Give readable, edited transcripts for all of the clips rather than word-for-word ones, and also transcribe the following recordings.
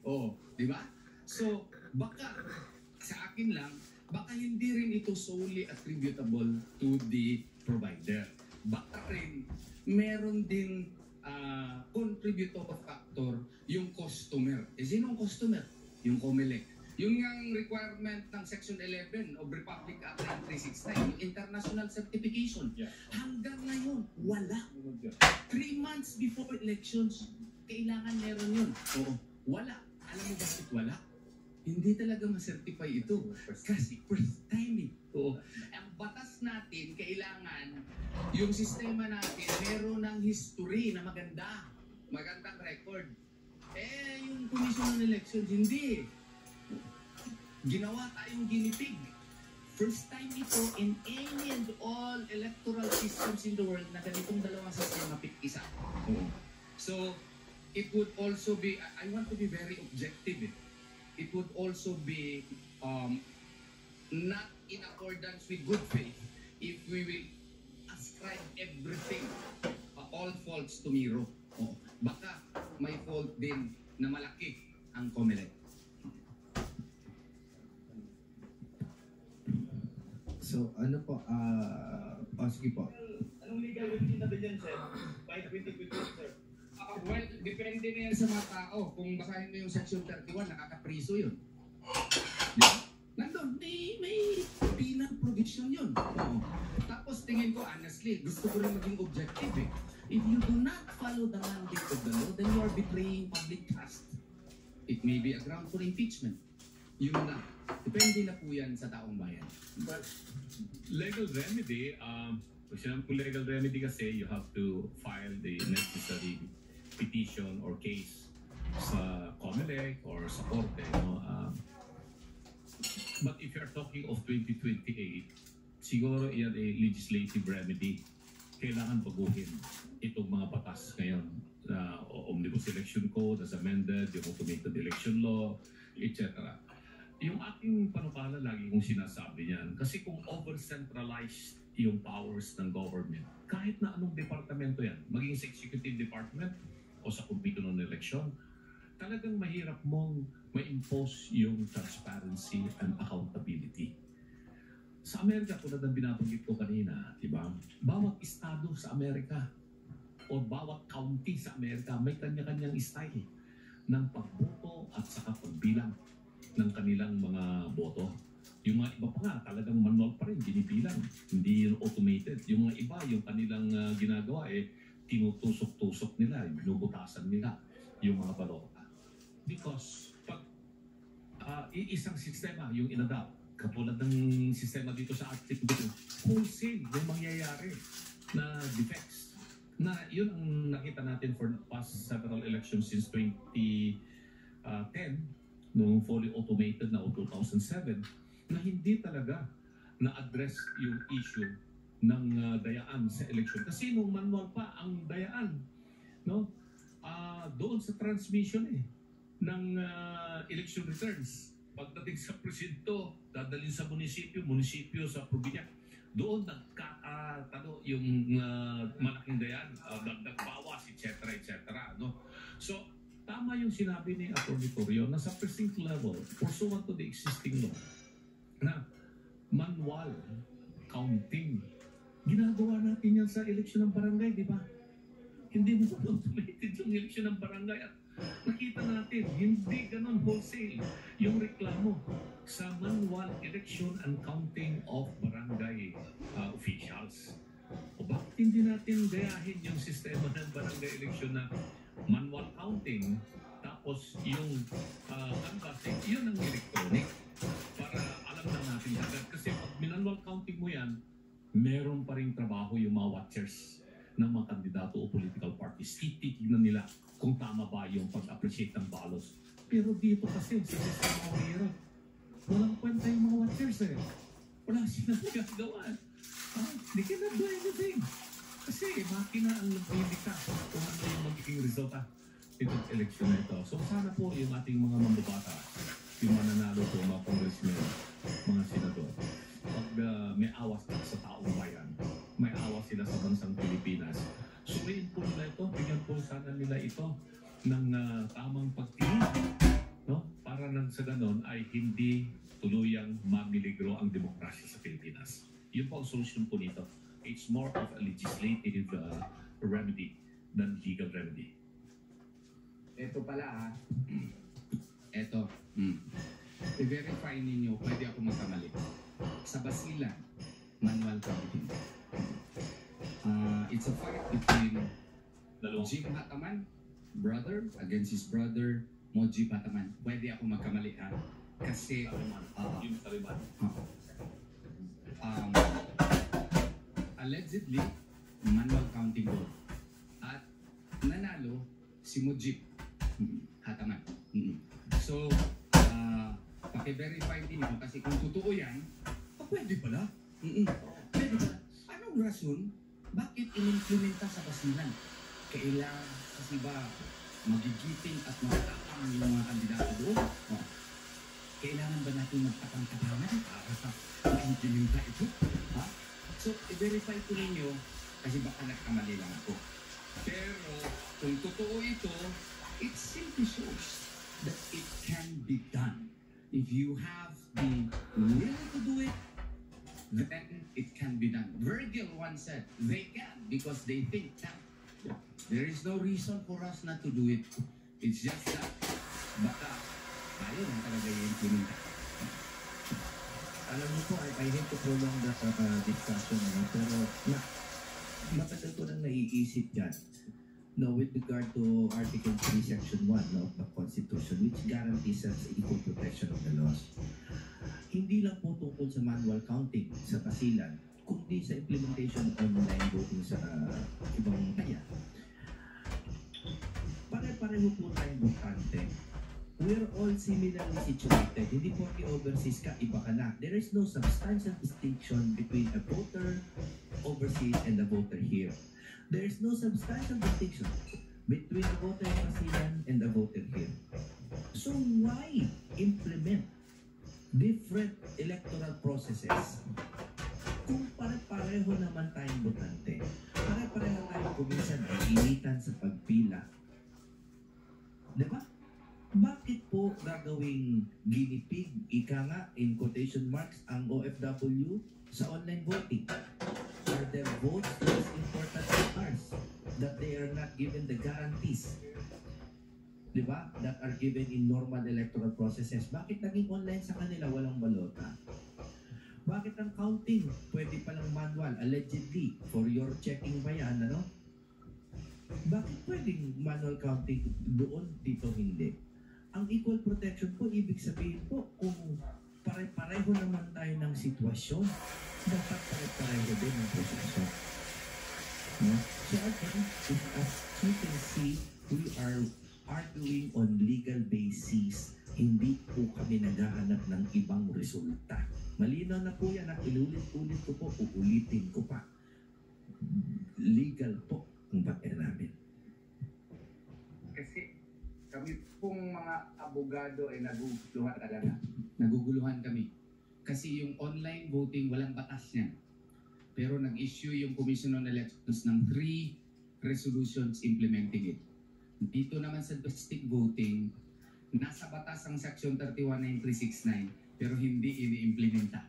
Oh, di ba? So, baka sa akin lang, baka hindi rin ito solely attributable to the provider. Baka rin meron din contributor factor yung customer. Sinong customer? Yung COMELEC. Yung requirement ng Section 11 of Republic Act 9369, yung international certification. Hanggang ngayon, wala. 3 months before elections, kailangan meron yun. Oo. Wala. Alam mo bakit wala? Hindi talaga ma-certify ito. Kasi first time eh. Oo. Ang batas natin, kailangan yung sistema natin meron ng history na maganda. Magandang record. Yung Commission on Elections, hindi. Ginawa tayong ginipig. First time ito in any and all electoral systems in the world na ganitong dalawang sistema isa. So, it would also be, I want to be very objective. It would also be not in accordance with good faith if we will ascribe everything, all faults to Miro. Baka may fault din na malaki ang COMELEC. So, ano po, sige po. Anong legality na din yan, sir? By 2020, sir? Well, depende na yan sa mga tao. Kung basahin mo yung Section 31, nakakapriso yun. Diba? Nandun, may penal provision yun. Tapos tingin ko, honestly, gusto ko rin maging objective eh. If you do not follow the mandate of the law, then you are betraying public trust. It may be a ground for impeachment. Yun na. Depende na po yan sa taong bayan. But legal remedy, kung legal remedy kasi, you have to file the necessary petition or case sa COMELEC or sa Korte. But if you're talking of 2028, siguro yan ay legislative remedy. Kailangan baguhin itong mga batas ngayon. Omnibus Election Code as amended, yung automated election law, etc. Yung aking panukala lagi kong sinasabi niyan, kasi kung over-centralized yung powers ng government, kahit na anong departamento yan, maging sa executive department o sa Commission on Election, talagang mahirap mong ma-impose yung transparency and accountability. Sa Amerika, tulad ng binabanggit ko kanina, diba? Bawat estado sa Amerika o bawat county sa Amerika may kanya-kanyang style ng pagboto at saka pagbilang ng kanilang mga boto. Yung mga iba pa nga, talagang manual pa rin, binibilang. Hindi yung automated. Yung mga iba, yung kanilang ginagawa, tinutusok-tusok nila, binubutasan nila yung mga balota. Because pag isang sistema yung inadapt, katulad ng sistema dito sa ating wholesale yung mangyayari na defects. Na yun ang nakita natin for the past several elections since 2010, noong fully automated na 2007, na hindi talaga na-address yung issue ng dayaan sa election. Kasi nung manual pa ang dayaan, no? Doon sa transmission ng election returns. Pagdating sa presinto, dadalhin sa munisipyo sa probinsya. Doon nagkakatalo yung malaking dayaan, dagdag bawas, etc. No? So, tama yung sinabi ni Atty. Torrio na sa precinct level, pursuant to the existing law, na manual counting. Ginagawa natin yan sa eleksyon ng barangay, di ba? Hindi mo automated yung eleksyon ng barangay at nakita natin, hindi ganon wholesale yung reklamo sa manual election and counting of barangay officials. O bakit hindi natin gayahin yung sistema ng barangay election na manual counting, tapos yung canvassing, yun ang electronic para alam na natin agad. Kasi pag manual counting mo yan, meron pa rin trabaho yung mga watchers ng mga kandidato o political parties. Titignan nila kung tama ba yung pag-appreciate ng ballots. Pero dito kasi sa sistema ng hirap, walang kwenta yung mga watchers Wala silang gagawa. They cannot do anything. Kasi makina ang nagpilita kung ano yung magiging resulta itong election na ito. So sana po yung ating mga mambabata, yung mananalo po, mga congressmen, mga senador, pag may awas sa taong bayan, may awas sila sa bansang Pilipinas, suriin po nila ito, bigyan po sana nila ito ng tamang pagtingin, no? Para nang sa ganon ay hindi tuluyang mamiligro ang demokrasya sa Pilipinas. Yun po ang solusyon po nito. It's more of a legislative remedy than legal remedy. Ito pala Ito. I-verify ninyo, pwede ako magkamali. Sa Basilan, manual counting. It's a fight between Jim Hataman, brother, against his brother, Moji Hataman. Pwede ako magkamali kasi Yung Taliban. allegedly, manual counting vote. At nanalo si Mujib Hataman. So, paki-verify din yun kasi kung totoo yan, pwede pala. Pwede pala. Anong rason? Bakit inimplementa sa Basilan? Kailangan kasi ba magigiting at matatapang yung mga kandidato doon? Kailangan ba natin magtapang-tapangan para ma-implementa ito? So, i-verify ko ninyo kasi baka nagkamali lang ako. Pero, kung totoo ito, it simply shows that it can be done. If you have the will to do it, then it can be done. Virgil once said, they can because they think that. There is no reason for us not to do it. It's just that baka tayo lang talaga i-implement. Alam niyo po, I hate to prolong that discussion, pero matagal ko nang naiisip yan. No, with regard to Article 3, Section 1 of the Constitution, which guarantees us equal protection of the laws. Hindi lang po tungkol sa manual counting sa Basilan, kundi sa implementation of online voting sa ibang bayan. Pare-pareho po tayong botante. We're all similarly situated. Hindi po overseas ka, iba ka na. There is no substantial distinction between a voter overseas and a voter here. There is no substantial distinction between the voter in Basilan and the voter here. So why implement different electoral processes kung pare-pareho naman tayong botante? Pare-pareho tayong kuminsan ay initan sa pagpila. Diba? Bakit po gagawing guinea pig, ika nga, in quotation marks, ang OFW sa online voting? Are their votes less important than ours? That they are not given the guarantees, diba, that are given in normal electoral processes. Bakit naging online sa kanila walang balota? Bakit ang counting pwede palang manual, allegedly, for your checking ba yan, ano? Bakit pwedeng manual counting doon, dito hindi? Ang equal protection po, ibig sabihin po, kung pare-pareho naman tayo ng sitwasyon, dapat pare-pareho din ang proseso. No? So again, as you can see, we are arguing on legal basis. Hindi po kami naghahanap ng ibang resulta. Malinaw na po yan, inulit-ulit ko po, uulitin ko pa. Legal po ang bakit namin. Kasi kami pong mga abogado ay naguguluhan talaga. Naguguluhan kami. Kasi yung online voting, walang batas niyan. Pero nag-issue yung Commission on Elections ng 3 resolutions implementing it. Dito naman sa domestic voting, nasa batas ang Section 319369 pero hindi ini-implementa.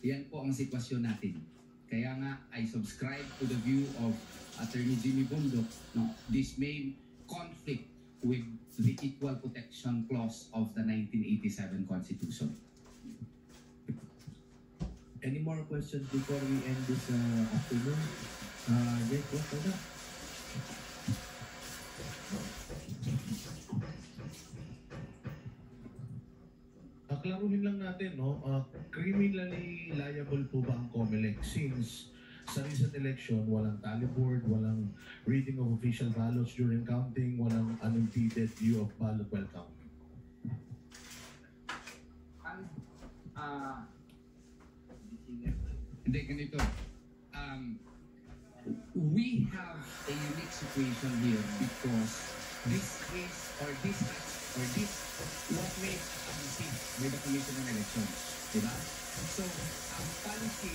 Yan po ang sitwasyon natin. Kaya nga, I subscribe to the view of Attorney Jimmy Bundok. No, this may conflict with the Equal Protection Clause of the 1987 Constitution. Any more questions before we end this afternoon? Yes, what was that? Klaruhin lang natin, no? Criminally liable po ba ang COMELEC since sa recent election, walang tally board, walang reading of official ballots during counting, walang unimpeded view of ballot while counting? Hindi, ganito. We have a unique situation here because this case or this was made policy by the Commission on Elections. Diba? So, ang policy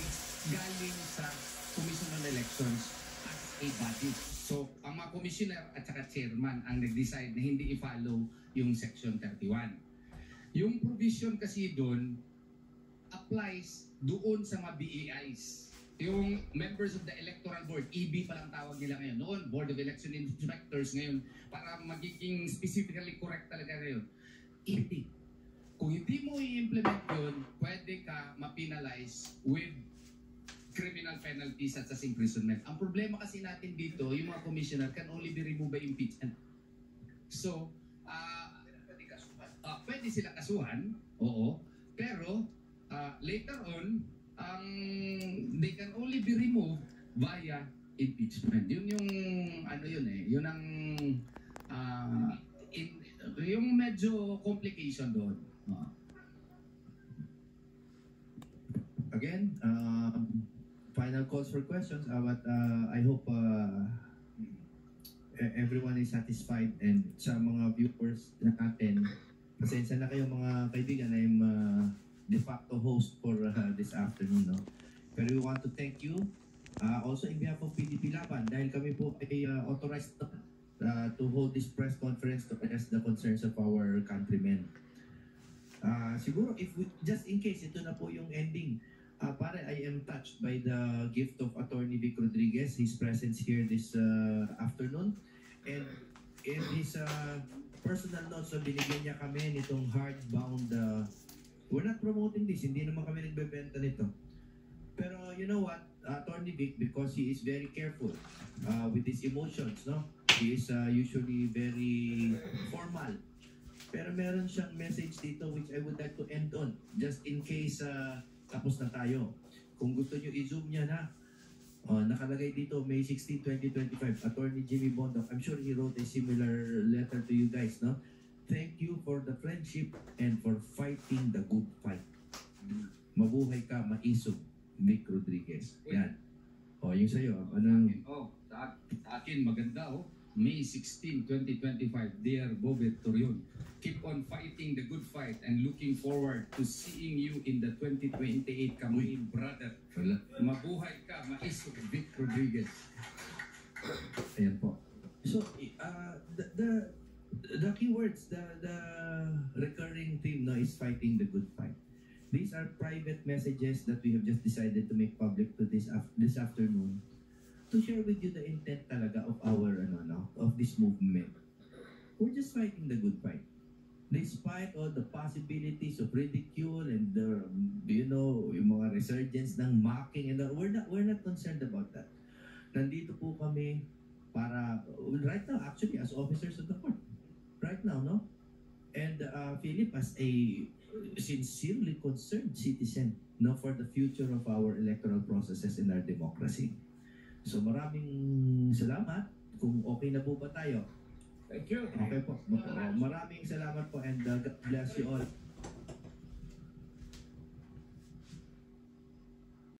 galing sa Commission on Elections as a body. So, ang mga commissioner at saka chairman ang nag-decide na hindi i-follow yung Section 31. Yung provision kasi doon applies doon sa mga BEIs. Yung members of the electoral board, EB pa lang tawag nila ngayon. Noon, Board of Election Inspectors ngayon, para magiging specifically correct talaga ngayon. EB. Kung hindi mo i-implement yun, pwede ka ma-penalize with criminal penalties at sa imprisonment. Ang problema kasi natin dito, yung mga commissioner can only be removed by impeachment. So, pwede sila kasuhan, oo, pero later on, they can only be removed via impeachment. Yun yung, ano yun eh, yun ang, yung medyo complication doon. Again, final calls for questions, but I hope everyone is satisfied, and sa mga viewers natin, pasensya na kayo mga kaibigan, I'm de facto host for this afternoon, no? Pero we want to thank you also in behalf of PDP Laban, dahil kami po ay authorized to hold this press conference to address the concerns of our countrymen. Siguro, if we, just in case, ito na po yung ending. Pare, I am touched by the gift of Attorney Vic Rodriguez, his presence here this afternoon. And in his personal notes, so binigyan niya kami nitong hardbound, we're not promoting this, hindi naman kami nagbebenta nito. Pero you know what, Attorney Vic, because he is very careful with his emotions, no? He is usually very formal. Pero meron siyang message dito which I would like to end on, just in case tapos na tayo. Kung gusto nyo i-zoom niya na, nakalagay dito May 16, 2025, Attorney Jimmy Bondoc. I'm sure he wrote a similar letter to you guys, no? Thank you for the friendship and for fighting the good fight. Mabuhay ka, maisog, Vic Rodriguez. Yan. Yung sa'yo, anong... Sa akin maganda, May 16, 2025, Dear Bobet Torion, keep on fighting the good fight and looking forward to seeing you in the 2028 campaign, brother. Mabuhay ka, maisog, Vic Rodriguez. Ayan po. So, the keywords, the recurring theme now is fighting the good fight. These are private messages that we have just decided to make public to this afternoon to share with you the intent talaga of our of this movement. We're just fighting the good fight. Despite all the possibilities of ridicule and the yung mga resurgence ng mocking, and we're not concerned about that. Nandito po kami para right now, actually, as officers of the court. Right now, no? And Philip, as a sincerely concerned citizen, no, for the future of our electoral processes in our democracy. So maraming salamat. Kung okay na po ba tayo? Thank you. Okay po. Maraming salamat po, and God bless you all.